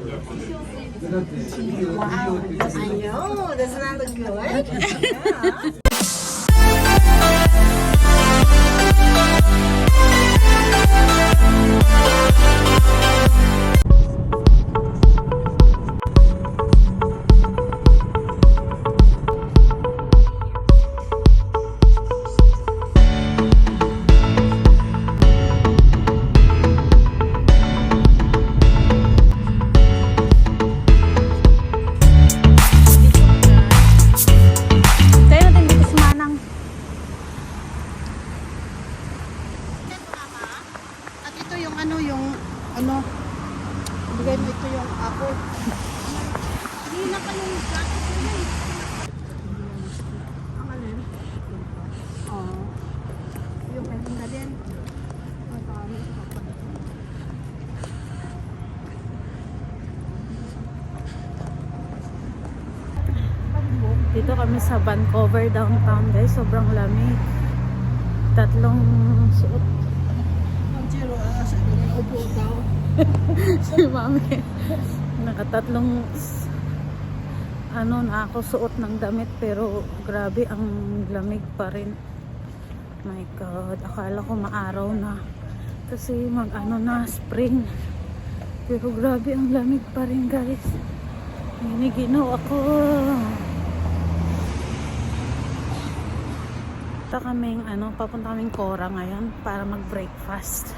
Wow. I know. Doesn't that look good? Yeah. Bigay mo ito yung ako. Hindi na pa yung jacket mo na eh. Ang alin? Oo. Yung meron na din. Dito kami sa Vancouver downtown guys. Sobrang lamig. Tatlong suot. Upo daw. Si mami nakatatlong na ako suot ng damit pero grabe ang lamig pa rin. My God, akala ko maaraw na kasi na spring pero grabe ang lamig pa rin guys. Giniginaw ako. Papunta kaming Cora ngayon para mag breakfast.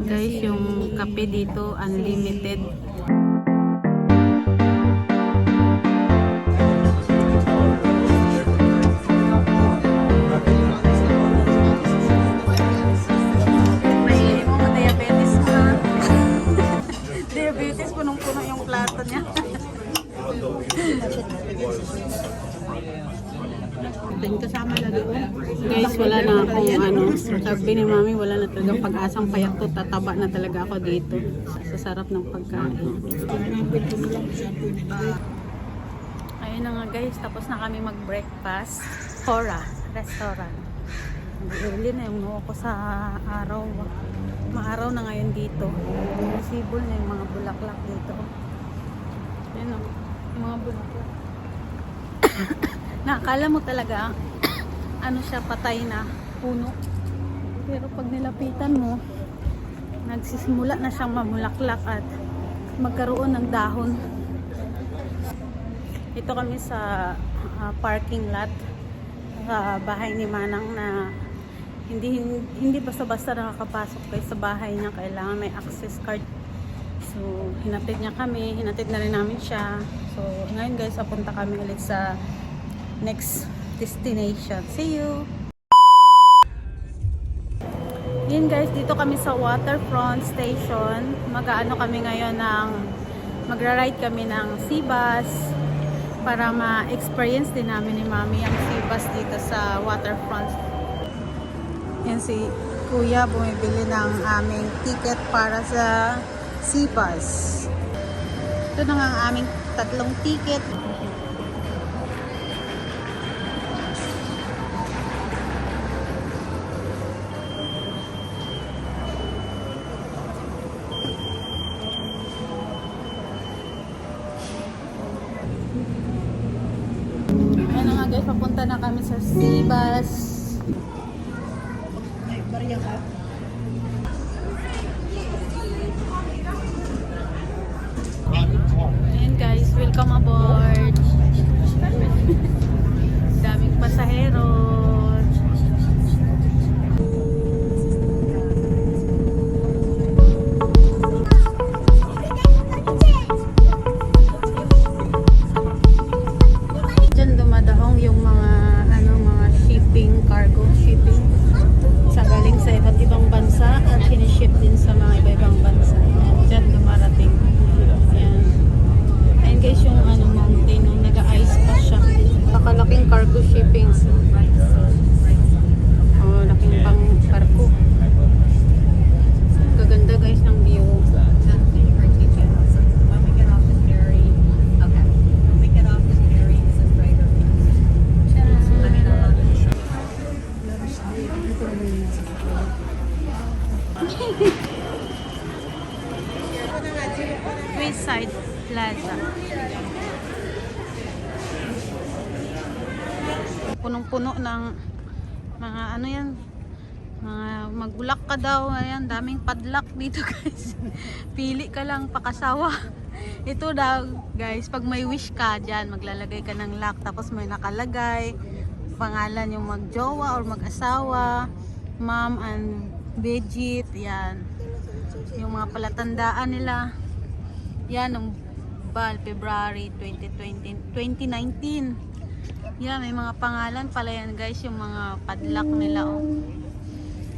Guys, yung kape dito unlimited. May mo diabetes na. Diabetes, punong-puno yung plato niya. Kasama na doon. Guys, wala na akong sabi ni mami, wala na talagang pag-asang payak to, tataba na talaga ako dito sa sarap ng pagkain. Ayun na nga guys, tapos na kami mag-breakfast. Cora restaurant. Early na yung nuho ko sa araw. Maaraw na ngayon dito. Visible na yung mga bulaklak dito. Ayun o, yung mga bulaklak. Nakakala mo talaga siya, patay na puno, pero pag nilapitan mo nagsisimula na siyang mamulaklak at magkaroon ng dahon. Ito kami sa parking lot sa bahay ni Manang na hindi basta-basta nakakapasok kayo sa bahay niya, kailangan may access card. So hinatid niya kami, hinatid na rin namin siya. So ngayon guys, papunta kami ulit sa next destination. See you! Yun guys, dito kami sa Waterfront Station. Mag-aano kami ngayon magra-ride kami ng sea bus para ma-experience din namin ni Mami ang sea bus dito sa Waterfront. Yan si Kuya bumibili ng aming ticket para sa sea bus. Ito na nga ang aming tatlong ticket. Guys, papunta na kami sa sea bus. May barya ka? Ayan guys, welcome aboard. Daming pasahero. Cargo shipping. Lakeside Plaza. Punong-puno ng mga ano yan, mga magbulak ka daw. Ayan, daming padlock dito guys. Pili ka lang, pakasawa. Ito daw guys, pag may wish ka dyan, maglalagay ka ng lock, tapos may nakalagay pangalan yung magjowa or mag-asawa, mom and Vegit. Yan yung mga palatandaan nila. Yan ng bal February 2019. Yan, may mga pangalan pala yan guys, yung mga padlock nila, oh.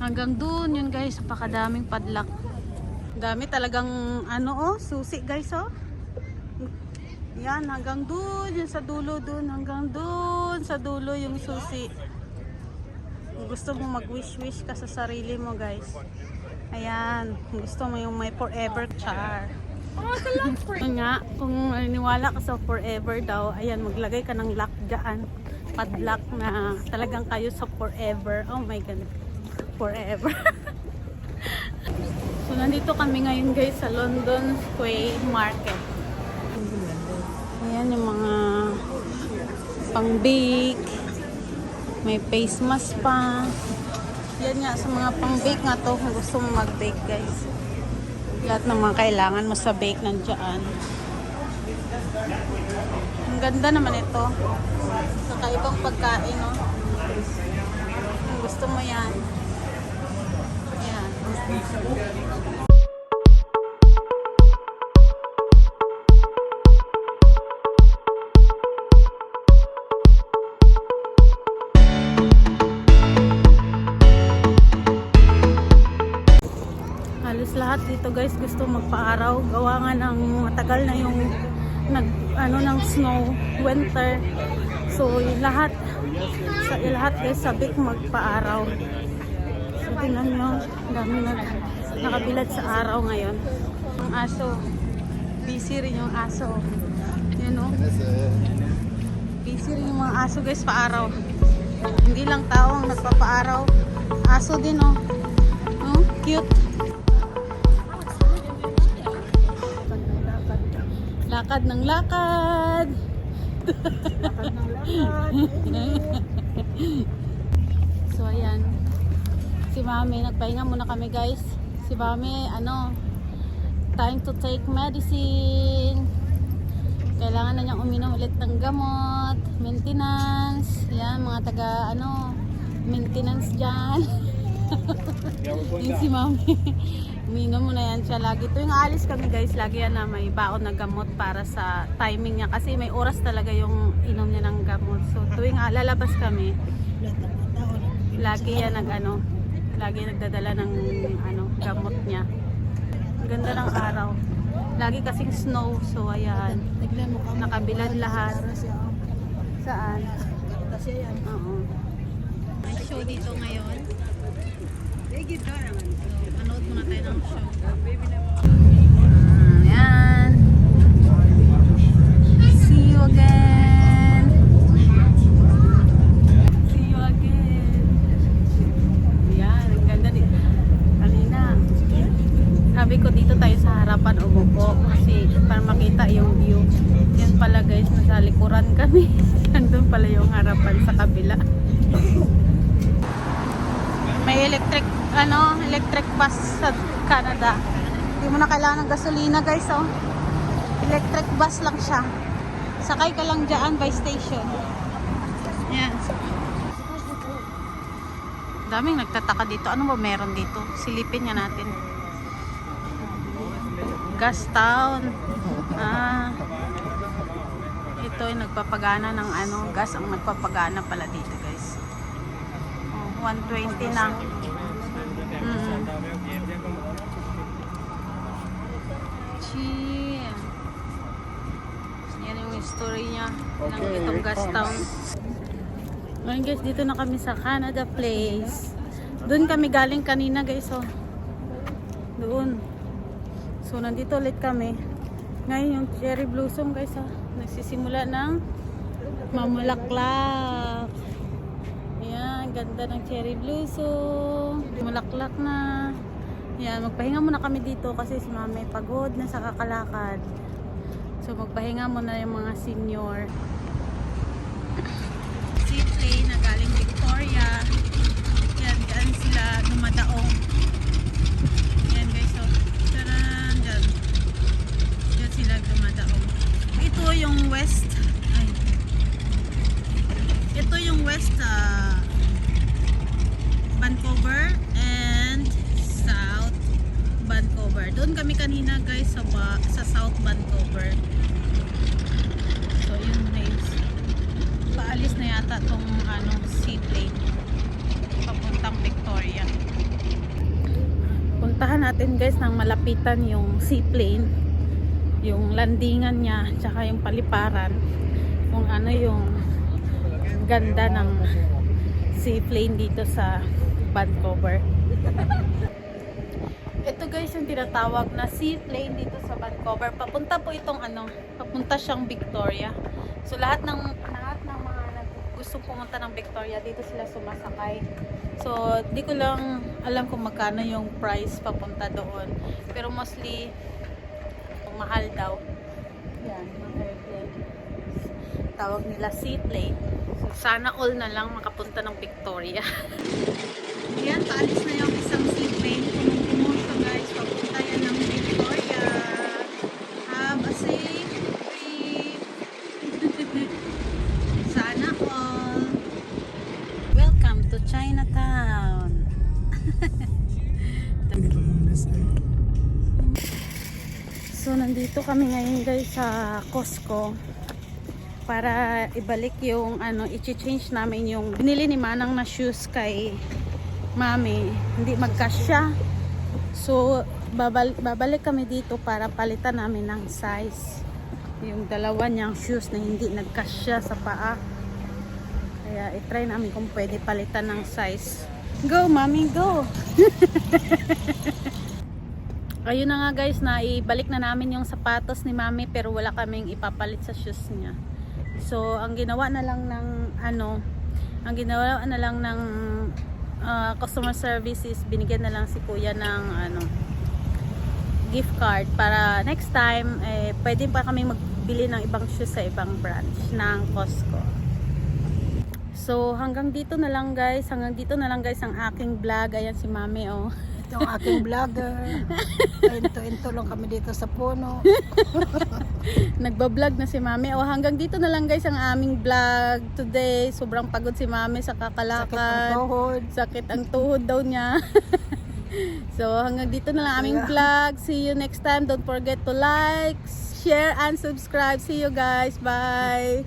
Hanggang dun yun guys, napakadaming padlock. Dami talagang ano, oh, susi guys, oh. Yan, hanggang dun, yun sa dulo dun, hanggang dun sa dulo yung susi. Kung gusto mo mag-wish-wish ka sa sarili mo guys. Ayan, gusto mo yung may forever char. Nga, kung naniniwala ka sa forever daw, ayan, maglagay ka ng lock dyan. Padlock na talagang kayo sa forever. Oh my God, forever. So, nandito kami ngayon guys sa London Quay Market. Ayan yung mga pang-bake. May face mask pa. Yan nga, sa mga pang-bake nga to kung gusto mo mag-bake guys. Lahat ng mga kailangan mo sa bake nandiyan. Ang ganda naman ito. Kakaibang pagkain, no? Kung gusto mo yan. Ayan. Halos lahat dito guys gusto magpa-araw. Gawa nga ng matagal na yung ng snow, winter. So lahat guys sabi ko magpa-araw. So tingnan nyo, dami na nakabilad sa araw ngayon. Yung aso, busy rin yung aso. Yan, o. Busy rin yung mga aso guys pa-araw. Hindi lang tao ang nagpapa-araw. Aso din, o. Oh, cute. Lakad ng lakad. Lakad ng lakad. So ayan. Si Mami, nagpahinga muna kami guys. Si Mami, time to take medicine. Kailangan na niyang uminom ulit ng gamot, maintenance. Yan, mga taga maintenance dyan. Yun si Mami. Uminom mo na yan siya lagi. Tuwing aalis kami guys, lagi yan na may baon na gamot para sa timing niya. Kasi may oras talaga yung inom niya ng gamot. So tuwing lalabas kami, lagi yan lagi nagdadala ng gamot niya. Ang ganda ng araw. Lagi kasing snow. So ayan, nakabilad lahat. Saan? Oo. May show dito ngayon. Manood muna tayo ng show. Ayan. See you again. See you again. Ayan, ang ganda dito. Kanina, sabi ko dito tayo sa harapan o buko kasi para makita yung view. Yan pala guys, nasa likuran kami. Nandun pala yung harapan sa kabila. May electric bus sa Canada. Hindi mo na kailangan ng gasolina guys, oh. Electric bus lang siya. Sakay ka lang dyan by station. Yan. Daming nagtataka dito. Ano ba meron dito? Silipin nga natin. Gas town. Ito ay nagpapagana ng gas ang nagpapagana pala dito guys. 120 na. Chill. Yan yung story niya ng itong gas town. Ngayon guys, dito na kami sa Canada Place. Doon kami galing kanina guys, oh. Doon. So nandito ulit kami. Ngayon yung cherry blossom guys, oh. Nagsisimula ng mamulaklak. Ayan, ganda ng cherry blossom. Mulaklak na. Ayan, magpahinga muna kami dito kasi si Mami pagod na sa kakalakad. So magpahinga muna yung mga senior. Seaplane na galing Victoria. Yan, dyan sila dumadaong. Yan guys, so taran, dyan. Dyan sila dumadaong. Ito yung west. Ay. Ito yung west Vancouver and South Vancouver. Doon kami kanina guys sa South Vancouver. So yun guys. Paalis na yata tong seaplane papuntang Victoria. Puntahan natin guys ng malapitan yung seaplane, yung landingan niya, tsaka yung paliparan, kung ano yung ganda ng seaplane dito sa Vancouver. Ito guys yung tinatawag na seaplane dito sa Vancouver. Papunta po itong papunta siyang Victoria. So lahat ng mga gusto pumunta ng Victoria, dito sila sumasakay. So di ko lang alam kung magkano yung price papunta doon. Pero mostly mahal daw. Yan, mga airplane. Tawag nila seaplane. So sana all na lang makapunta ng Victoria. Ayan, paalis na yung isang seaplane. Pumunta siya guys. Papunta yan ng Victoria. Have a safe trip. Sana all. Welcome to Chinatown. So, nandito kami ngayon guys sa Costco para ibalik yung i-change namin yung binili ni Manang na shoes kay Mami, hindi magkasya. So babalik kami dito para palitan namin ng size yung dalawa niyang shoes na hindi nagkasya sa paa. Kaya i-try namin kung pwede palitan ng size. Go Mami, go. Ayun na nga guys, na ibalik na namin yung sapatos ni Mami pero wala kaming ipapalit sa shoes niya. So ang ginawa na lang ng customer services, binigyan na lang si Kuya ng gift card para next time pwede pa kami magbili ng ibang shoes sa ibang branch ng Costco. So hanggang dito na lang guys ang aking vlog. Ayan si Mami oh. Itong aking vlogger. Into lang kami dito sa puno. Nagbablog na si Mami. O hanggang dito na lang guys ang aming vlog today. Sobrang pagod si Mami sa kakalakad. Sakit ang tuhod daw niya. So hanggang dito na lang aming vlog. See you next time. Don't forget to like, share, and subscribe. See you guys. Bye.